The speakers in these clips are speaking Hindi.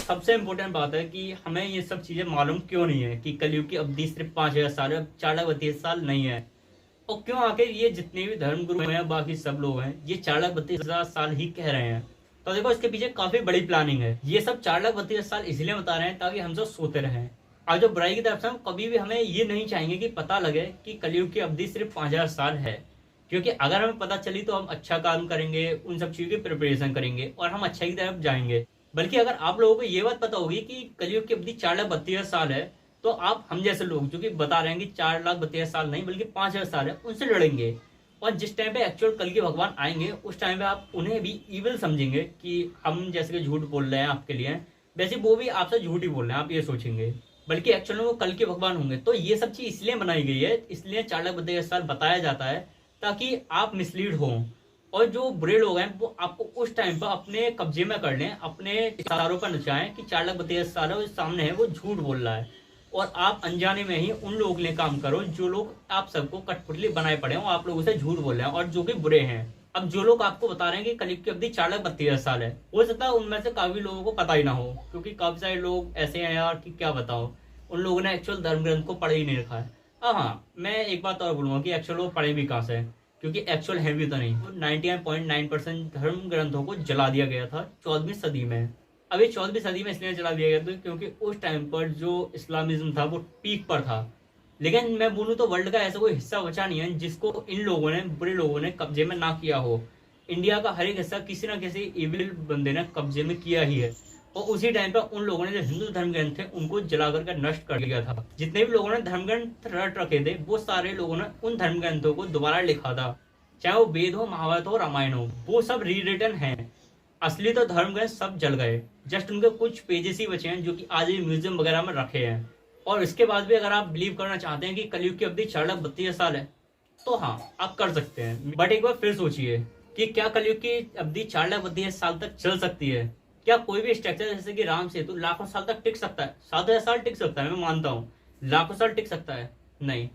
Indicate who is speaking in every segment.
Speaker 1: सबसे इम्पोर्टेंट बात है कि हमें ये सब चीजें मालूम क्यों नहीं है कि कलयुग की अवधि सिर्फ 5,000 साल है, 4,32 साल नहीं है। और क्यों आखिर ये जितने भी धर्म गुरु हैं, बाकी सब लोग हैं, ये 4,32,000 साल ही कह रहे हैं। तो देखो इसके पीछे काफी बड़ी प्लानिंग है। ये सब 4,32 साल इसलिए बता रहे हैं ताकि हम सब सोते रहें। और जो बुराई की तरफ से हम कभी भी हमें ये नहीं चाहेंगे कि पता लगे कि कलयुग की अवधि सिर्फ 5,000 साल है। क्योंकि अगर हमें पता चली तो हम अच्छा काम करेंगे, उन सब चीजों की प्रिपरेशन करेंगे और हम अच्छाई की तरफ जाएंगे। बल्कि अगर आप लोगों को ये बात पता होगी कि कलयुग की अवधि 4,32 साल है, तो आप हम जैसे लोग जो कि बता रहे हैं कि 4,32 साल नहीं बल्कि 5,000 साल है, उनसे लड़ेंगे। और जिस टाइम पे एक्चुअल कल के भगवान आएंगे उस टाइम पे आप उन्हें भी इविल समझेंगे कि हम जैसे कि झूठ बोल रहे हैं आपके लिए, वैसे वो भी आपसे झूठ ही बोल रहे हैं, आप ये सोचेंगे। बल्कि एक्चुअल में वो कल के भगवान होंगे। तो ये सब चीज इसलिए बनाई गई है, इसलिए 4,32 साल बताया जाता है ताकि आप मिसलीड हो। और जो बुरे लोग हैं वो आपको उस टाइम पर अपने कब्जे में कर लें, अपने इशारों पर नचाएं कि 4,32 साल है, वो सामने है, वो झूठ बोल रहा है। और आप अनजाने में ही उन लोगों के लिए काम करो जो लोग आप सबको कठपुतली बनाए पड़े हो, आप लोगों से झूठ बोल रहे हैं और जो कि बुरे हैं। अब जो लोग आपको बता रहे हैं कि कलयुग की अवधि 4,32 साल है, हो सकता है उनमें से काफी लोगों को पता ही ना हो, क्योंकि काफी सारे लोग ऐसे हैं यार कि क्या बताओ, उन लोगों ने एक्चुअल धर्म ग्रंथ को पढ़े ही नहीं रखा है। हाँ, मैं एक बात और बोलूंगा कि एक्चुअल वो पढ़े भी कहाँ से हैं, क्योंकि एक्चुअल है भी तो नहीं। 99.9% धर्म ग्रंथों को जला दिया गया था 14वीं सदी में। अब ये 14वीं सदी में इसलिए जला दिया गया था क्योंकि उस टाइम पर जो इस्लामिज्म था वो पीक पर था। लेकिन मैं बोलूँ तो वर्ल्ड का ऐसा कोई हिस्सा बचा नहीं है जिसको इन लोगों ने, बुरे लोगों ने कब्जे में ना किया हो। इंडिया का हर एक हिस्सा किसी ना किसी इविल बंदे ने कब्जे में किया ही है। और उसी टाइम पर उन लोगों ने जो हिंदू धर्म ग्रंथ थे उनको जला करके नष्ट कर दिया था। जितने भी लोगों ने धर्म ग्रंथ रट रखे थे वो सारे लोगों ने उन धर्म ग्रंथों को दोबारा लिखा था। चाहे वो वेद हो, महाभारत हो, रामायण हो, वो सब रीरिटन है। असली तो धर्म ग्रंथ सब जल गए, जस्ट उनके कुछ पेजेस ही बचे हैं जो कि आज भी म्यूजियम वगैरह में रखे हैं। और इसके बाद भी अगर आप बिलीव करना चाहते हैं कि कलयुग की अवधि 4,32 साल है, तो हाँ आप कर सकते हैं। बट एक बार फिर सोचिए कि क्या कलयुग की अवधि 4,32 साल तक चल सकती है? क्या कोई भी स्ट्रक्चर जैसे कि राम सेतु लाखों साल तक टिक सकता है? 7,000 साल टिक सकता है, मैं मानता हूँ। लाखों साल टिक सकता है? नहीं।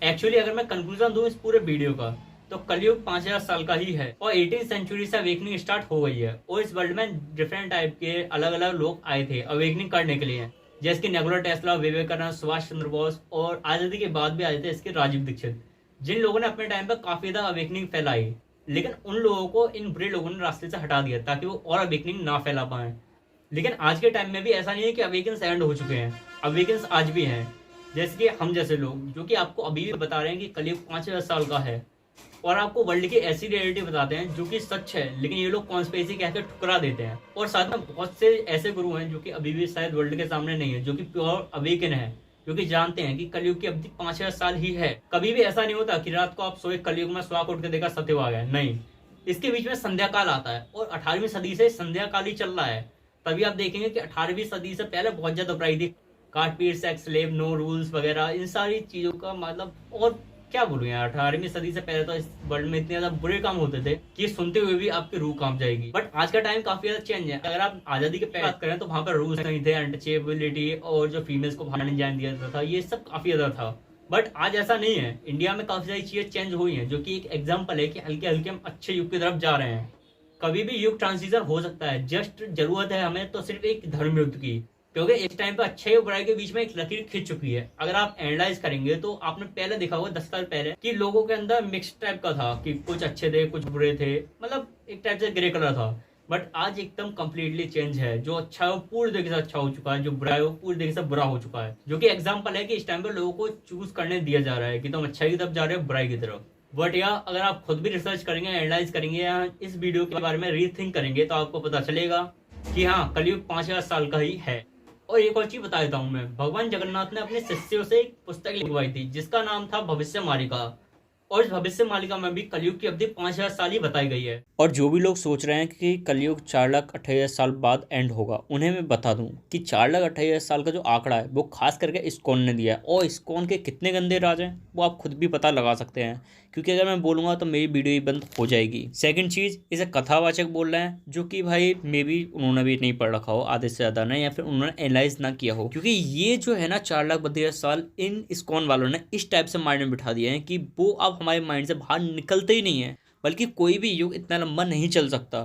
Speaker 1: एक्चुअली अगर मैं कंक्लूजन दूं इस पूरे वीडियो का, तो कलयुग 5,000 साल का ही है और 18वीं सेंचुरी से अवेकनिंग स्टार्ट हो गई है। और इस वर्ल्ड में डिफरेंट टाइप के अलग अलग लोग आए थे अवेकनिंग करने के लिए, जैसे कि निकोला टेस्ला, विवेकानंद, सुभाष चंद्र बोस, और आजादी के बाद भी आए थे इसके राजीव दीक्षित, जिन लोगों ने अपने टाइम पर काफी ज्यादा अवेकनिंग फैलाई। लेकिन उन लोगों को इन बुरे लोगों ने रास्ते से हटा दिया ताकि वो और अवेकनिंग ना फैला पाए। लेकिन आज के टाइम में भी ऐसा नहीं है कि अवेकन्स एंड हो चुके हैं, अवेकन्स आज भी हैं। जैसे कि हम जैसे लोग जो कि आपको अभी भी बता रहे हैं कि कलयुग 5,000 साल का है, और आपको वर्ल्ड की ऐसी रियलिटी बताते हैं जो कि सच है, लेकिन ये लोग कॉन्स्पिरेसी कहकर ठुकरा देते हैं। और साथ में बहुत से ऐसे गुरु हैं जो कि अभी भी शायद वर्ल्ड के सामने नहीं है, जो कि प्योर अवेकन है, जो कि जानते हैं कि कलयुग की अवधि 5,000 साल ही है। कभी भी ऐसा नहीं होता कि रात को आप सोए कलयुग में स्वाक उठ के देखा सत्य आ गया, नहीं। इसके बीच में संध्या काल आता है और 18वीं सदी से संध्या काल ही चल रहा है। तभी आप देखेंगे कि 18वीं सदी से पहले बहुत ज्यादा बुराई थी, काट पीट, सेक्स, स्लेव, नो रूल्स वगैरह, इन सारी चीजों का मतलब। और क्या बोलूं यार, 18वीं सदी से पहले तो इस वर्ल्ड में इतने ज्यादा बुरे काम होते थे कि सुनते हुए भी आपकी रूह कांप जाएगी। बट आज का टाइम काफी ज्यादा चेंज है। अगर आप आजादी की बात करें तो वहां पर रूल्स नहीं थे, अनटचेबिलिटी और जो फीमेल्स को बाहर नहीं जाने दिया जाता था, ये सब काफी ज्यादा था। बट आज ऐसा नहीं है। इंडिया में काफी सारी चीजें चेंज हुई हैं, जो कि एक एग्जाम्पल है कि हल्के हल्के हम अच्छे युग की तरफ जा रहे हैं। कभी भी युग ट्रांजिशन हो सकता है, जस्ट जरूरत है हमें तो सिर्फ एक धर्म युद्ध की, क्योंकि इस टाइम पे अच्छे और बुराई के बीच में एक लकीर खिंच चुकी है। अगर आप एनालाइज करेंगे तो आपने पहले देखा होगा 10 साल पहले कि लोगों के अंदर मिक्स टाइप का था, कि कुछ अच्छे थे कुछ बुरे थे, मतलब एक टाइप से ग्रे कलर था। बट आज एकदम कंप्लीटली चेंज है। जो अच्छा है वो पूरी तरीके से अच्छा हो चुका है, जो बुरा है वो पूरी तरीके से बुरा हो चुका है। जो कि एग्जाम्पल है कि इस टाइम पे लोगों को चूज करने दिया जा रहा है कि तुम अच्छाई की तरफ जा रहे हो बुराई की तरफ। बट या अगर आप खुद भी रिसर्च करेंगे, एनालाइज करेंगे या इस वीडियो के बारे में रीथिंक करेंगे तो आपको पता चलेगा कि हाँ, कलयुग 5,000 साल का ही है। और एक और चीज बता देता हूँ मैं, भगवान जगन्नाथ ने अपने शिष्यों से एक पुस्तक लिखवाई थी जिसका नाम था भविष्य मालिका। और इस भविष्य मालिका में भी कलयुग की अवधि 5,000 साल ही बताई गई है। और जो भी लोग सोच रहे हैं कि कलयुग 4,28,000 साल बाद एंड होगा, उन्हें मैं बता दूं कि 4,28,000 का जो आंकड़ा है वो खास करके इस्कॉन ने दिया है। और इस्कॉन के कितने गंदे राज हैं वो आप खुद भी पता लगा सकते हैं, क्योंकि अगर मैं बोलूंगा तो मेरी वीडियो ही बंद हो जाएगी। सेकंड चीज, इसे कथावाचक बोल रहे हैं, जो कि भाई मे भी उन्होंने भी नहीं पढ़ रखा हो आधे से ज्यादा ने, या फिर उन्होंने एनालाइज ना किया हो। क्योंकि ये जो है ना 4,32,000 साल इन इस्कॉन वालों ने इस टाइप से माइंड में बिठा दिया है कि वो अब हमारे माइंड से बाहर निकलते ही नहीं है। बल्कि कोई भी युग इतना लंबा नहीं चल सकता।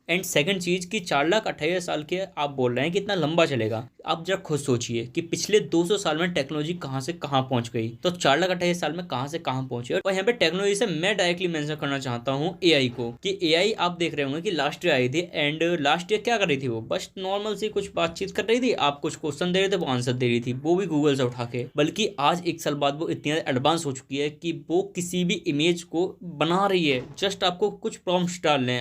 Speaker 1: एंड सेकंड चीज कि 4,28,000 के आप बोल रहे हैं कि इतना लंबा चलेगा। आप जरा खुद सोचिए कि पिछले 200 साल में टेक्नोलॉजी कहां से कहां पहुंच गई, तो 4,28,000 में कहां से कहां पहुंची। और यहाँ पे टेक्नोलॉजी से मैं डायरेक्टली मेंशन करना चाहता हूँ एआई को, कि एआई आप देख रहे होंगे कि लास्ट ईयर आई थी, एंड लास्ट ईयर क्या कर रही थी, वो बस नॉर्मल सी कुछ बातचीत कर रही थी, आप कुछ क्वेश्चन दे रहे थे वो आंसर दे रही थी, वो भी गूगल से उठा के। बल्कि आज 1 साल बाद वो इतनी एडवांस हो चुकी है कि वो किसी भी इमेज को बना रही है। जस्ट आपको कुछ प्रॉम्प्ट्स डालने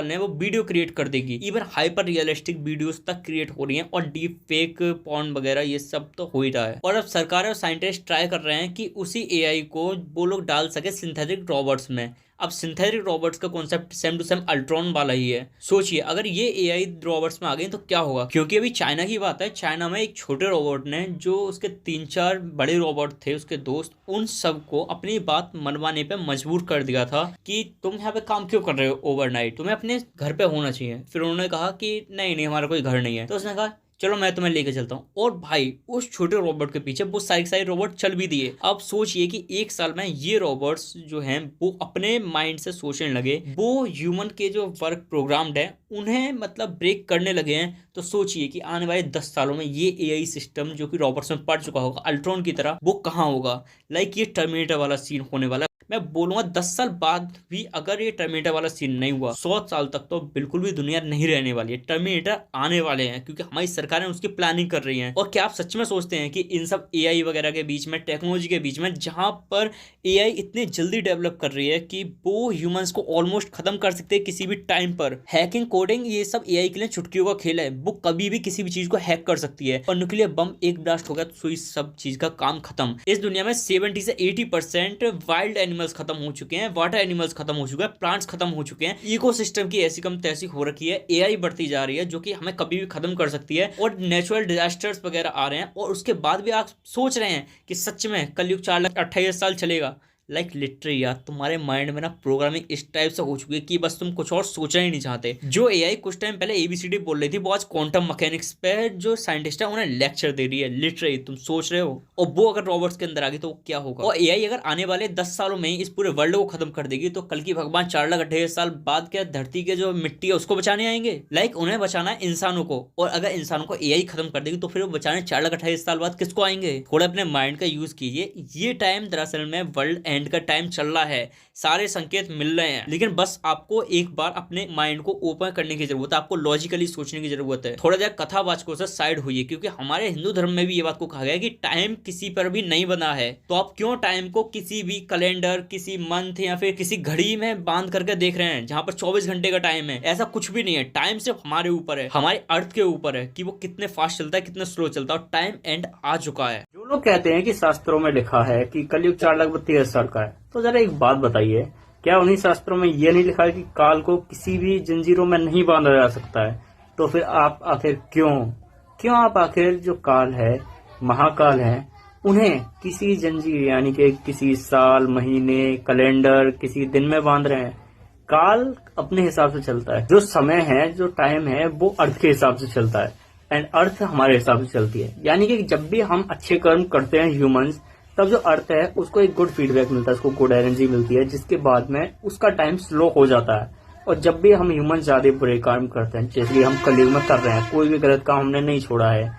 Speaker 1: हैं, वो वीडियो क्रिएट कर देगी। इवन हाइपर रियलिस्टिक वीडियोस तक क्रिएट हो रही हैं, और डीप फेक पॉर्न वगैरह ये सब तो हो ही रहा है। और अब सरकार और साइंटिस्ट ट्राई कर रहे हैं कि उसी एआई को वो लोग डाल सके सिंथेटिक रोबोट्स में। अब सिंथेटिक रोबोट्स का concept same to same ultron वाला ही है। सोचिए अगर ये एआई रोबोट्स में आ गई तो क्या होगा, क्योंकि अभी चाइना की बात है, चाइना में एक छोटे रोबोट ने जो उसके 3-4 बड़े रोबोट थे उसके दोस्त, उन सबको अपनी बात मनवाने पे मजबूर कर दिया था कि तुम यहाँ पे काम क्यों कर रहे हो ओवरनाइट, तुम्हें अपने घर पे होना चाहिए। फिर उन्होंने कहा कि नहीं हमारा कोई घर नहीं है, तो उसने कहा चलो मैं तुम्हें लेके चलता हूँ। और भाई उस छोटे रोबोट के पीछे वो सारे रोबोट चल भी दिए। अब सोचिए कि 1 साल में ये रोबोट्स जो हैं वो अपने माइंड से सोचने लगे, वो ह्यूमन के जो वर्क प्रोग्राम्ड है उन्हें मतलब ब्रेक करने लगे हैं। तो सोचिए कि आने वाले 10 सालों में ये एआई सिस्टम जो कि रोबोट्स में पड़ चुका होगा अल्ट्रॉन की तरह, वो कहाँ होगा। लाइक ये टर्मिनेटर वाला सीन होने वाला है। मैं बोलूंगा 10 साल बाद भी अगर ये टर्मिनेटर वाला सीन नहीं हुआ, 100 साल तक तो बिल्कुल भी दुनिया नहीं रहने वाली है। टर्मिनेटर आने वाले हैं क्योंकि हमारी सरकारें उसकी प्लानिंग कर रही हैं। और क्या आप सच में सोचते हैं कि इन सब एआई वगैरह के बीच में, टेक्नोलॉजी के बीच में, जहां पर एआई इतनी जल्दी डेवलप कर रही है कि वो ह्यूमंस को ऑलमोस्ट खत्म कर सकते हैं किसी भी टाइम पर। हैकिंग, कोडिंग, ये सब एआई के लिए चुटकियों का खेल है। वो कभी भी किसी भी चीज को हैक कर सकती है, और न्यूक्लियर बम एक ब्लास्ट हो गया तो इस सब चीज का काम खत्म। इस दुनिया में 70 से 80% वाइल्ड एनिमल्स खत्म हो चुके हैं, वाटर एनिमल्स खत्म हो चुके हैं, प्लांट्स खत्म हो चुके हैं, इकोसिस्टम की ऐसी कम तैसी हो रखी है। एआई बढ़ती जा रही है जो कि हमें कभी भी खत्म कर सकती है, और नेचुरल डिजास्टर्स वगैरह आ रहे हैं। और उसके बाद भी आप सोच रहे हैं कि सच में कलयुग 4,28,000 चलेगा। लाइक लिटरली यार तुम्हारे माइंड में ना प्रोग्रामिंग इस टाइप से हो चुकी है कि बस तुम कुछ और सोचना ही नहीं चाहते। जो एआई कुछ टाइम पहले एबीसीडी बोल रही थी, वो आज क्वांटम मैकेनिक्स पे जो साइंटिस्ट है उन्हें लेक्चर दे रही है। लिटरली तुम सोच रहे हो, और वो अगर रॉबर्ट्स के अंदर आ गई तो क्या होगा। और एआई अगर आने वाले 10 सालों में इस पूरे वर्ल्ड को खत्म कर देगी, तो कल की भगवान 4,28,000 बाद क्या धरती के जो मिट्टी है उसको बचाने आएंगे। लाइक उन्हें बचाना है इंसानों को, और अगर इंसानों को एआई खत्म कर देगी तो फिर वो बचाने 4,28,000 बाद किसको आएंगे। थोड़ा अपने माइंड का यूज कीजिए। ये टाइम दरअसल में वर्ल्ड एंड का टाइम चल रहा है, सारे संकेत मिल रहे हैं, लेकिन बस आपको एक बार अपने माइंड को ओपन करने की जरूरत है। आपको लॉजिकली सोचने की जरूरत है। थोड़ा देर कथावाचकों से साइड होइए, क्योंकि हमारे हिंदू धर्म में भी ये बात को कहा गया है कि टाइम किसी पर भी नहीं बना है। तो आप क्यों टाइम को किसी भी कैलेंडर, किसी मंथ या फिर किसी घड़ी में बांध करके देख रहे हैं जहां पर 24 घंटे का टाइम है। ऐसा कुछ भी नहीं है। टाइम सिर्फ हमारे ऊपर है, हमारे अर्थ के ऊपर है कि वो कितने फास्ट चलता है, कितने स्लो चलता है। और टाइम एंड आ चुका है।
Speaker 2: जो लोग कहते हैं कि शास्त्रों में लिखा है कि कलयुग 4,32,000 का है, तो जरा एक बात बताइए, क्या उन्हीं शास्त्रों में यह नहीं लिखा है कि काल को किसी भी जंजीरों में नहीं बांधा जा सकता है? तो फिर आप आखिर क्यों आप आखिर जो काल है, महाकाल है, उन्हें किसी जंजीर यानी कि किसी साल, महीने, कैलेंडर, किसी दिन में बांध रहे हैं? काल अपने हिसाब से चलता है। जो समय है, जो टाइम है, वो अर्थ के हिसाब से चलता है, एंड अर्थ हमारे हिसाब से चलती है। यानी कि जब भी हम अच्छे कर्म करते हैं ह्यूमंस, तब जो अर्थ है उसको एक गुड फीडबैक मिलता है, उसको गुड एनर्जी मिलती है, जिसके बाद में उसका टाइम स्लो हो जाता है। और जब भी हम ह्यूमन ज्यादा बुरे काम करते हैं, जैसे हम कलयुग में कर रहे हैं, कोई भी गलत काम हमने नहीं छोड़ा है,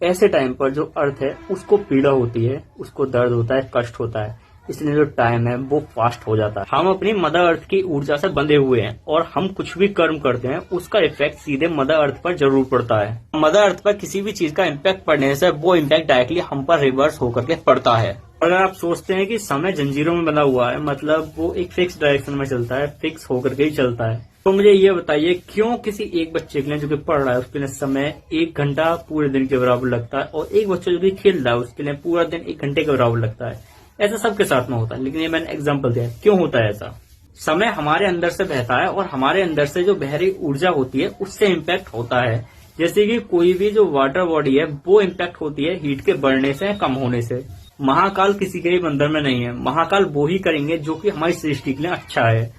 Speaker 2: ऐसे टाइम पर जो अर्थ है उसको पीड़ा होती है, उसको दर्द होता है, कष्ट होता है, इसलिए जो टाइम है वो फास्ट हो जाता है। हम अपनी मदर अर्थ की ऊर्जा से बंधे हुए हैं, और हम कुछ भी कर्म करते हैं उसका इफेक्ट सीधे मदर अर्थ पर जरूर पड़ता है। मदर अर्थ पर किसी भी चीज का इम्पैक्ट पड़ने से वो इम्पैक्ट डायरेक्टली हम पर रिवर्स होकर के पड़ता है। अगर आप सोचते हैं कि समय जंजीरों में बंधा हुआ है, मतलब वो एक फिक्स डायरेक्शन में चलता है, फिक्स होकर के ही चलता है, तो मुझे ये बताइए क्यों किसी एक बच्चे के लिए जो कि पढ़ रहा है उसके लिए समय 1 घंटा पूरे दिन के बराबर लगता है, और एक बच्चा जो कि खेल रहा है उसके लिए पूरा दिन 1 घंटे के बराबर लगता है। ऐसा सबके साथ में होता है, लेकिन ये मैंने एग्जांपल दिया। क्यों होता है ऐसा? समय हमारे अंदर से बहता है, और हमारे अंदर से जो बहरी ऊर्जा होती है उससे इम्पैक्ट होता है। जैसे कि कोई भी जो वाटर बॉडी है वो इम्पैक्ट होती है हीट के बढ़ने से, कम होने से। महाकाल किसी के भी बंधन में नहीं है। महाकाल वो ही करेंगे जो कि हमारी सृष्टि के लिए अच्छा है।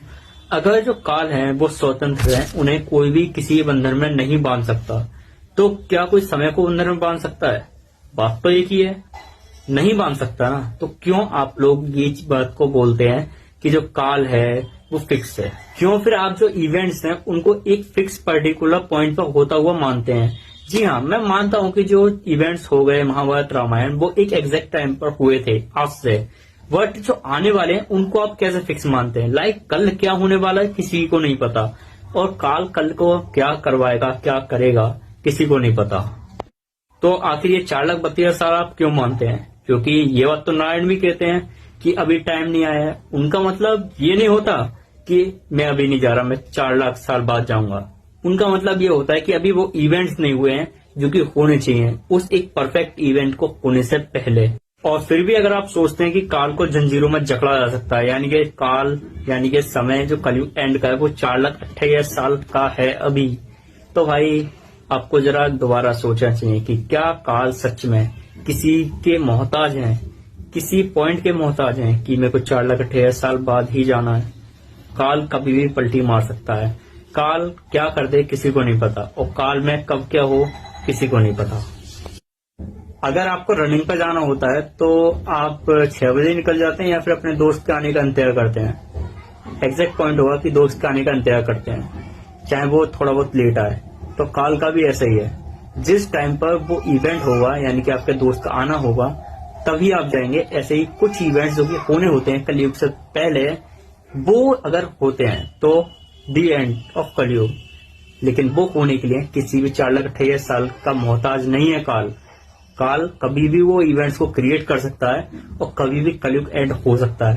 Speaker 2: अगर जो काल है वो स्वतंत्र है, उन्हें कोई भी किसी बंधन में नहीं बांध सकता, तो क्या कोई समय को बंधन में बांध सकता है? बात तो एक ही है, नहीं बांध सकता ना। तो क्यों आप लोग ये बात को बोलते हैं कि जो काल है वो फिक्स है। क्यों? फिर आप जो इवेंट्स हैं उनको एक फिक्स पर्टिकुलर पॉइंट पर होता हुआ मानते हैं। जी हाँ, मैं मानता हूँ कि जो इवेंट्स हो गए महाभारत रामायण वो एक एग्जैक्ट टाइम पर हुए थे आज से, बट जो आने वाले हैं उनको आप कैसे फिक्स मानते हैं? लाइक कल क्या होने वाला है किसी को नहीं पता, और काल कल को क्या करवाएगा क्या करेगा किसी को नहीं पता। तो आखिर ये 4,32,000 आप क्यों मानते हैं? क्योंकि ये बात तो नारायण भी कहते हैं कि अभी टाइम नहीं आया है। उनका मतलब ये नहीं होता कि मैं अभी नहीं जा रहा, मैं 4 लाख साल बाद जाऊंगा। उनका मतलब ये होता है कि अभी वो इवेंट्स नहीं हुए हैं जो कि होने चाहिए उस एक परफेक्ट इवेंट को होने से पहले। और फिर भी अगर आप सोचते हैं कि काल को जंजीरों में जकड़ा जा सकता है, यानी कि काल यानी कि समय जो कलयुग एंड का है वो 4,28,000 साल का है अभी, तो भाई आपको जरा दोबारा सोचना चाहिए कि क्या काल सच में किसी के मोहताज हैं, किसी पॉइंट के मोहताज हैं कि मेरे को 4,28,000 साल बाद ही जाना है। काल कभी भी पलटी मार सकता है, काल क्या कर दे किसी को नहीं पता, और काल में कब क्या हो किसी को नहीं पता। अगर आपको रनिंग पर जाना होता है तो आप 6 बजे निकल जाते हैं या फिर अपने दोस्त के आने का इंतजार करते हैं? एग्जैक्ट पॉइंट होगा कि दोस्त के आने का इंतजार करते हैं, चाहे वो थोड़ा बहुत लेट आए। तो काल का भी ऐसा ही है, जिस टाइम पर वो इवेंट होगा यानी कि आपके दोस्त का आना होगा तभी आप जाएंगे। ऐसे ही कुछ इवेंट्स जो कि होने होते हैं कलयुग से पहले, वो अगर होते हैं तो दी एंड ऑफ कलयुग, लेकिन वो होने के लिए किसी भी 4,28,000 साल का मोहताज नहीं है काल। काल कभी भी वो इवेंट्स को क्रिएट कर सकता है और कभी भी कलयुग एंड हो सकता है।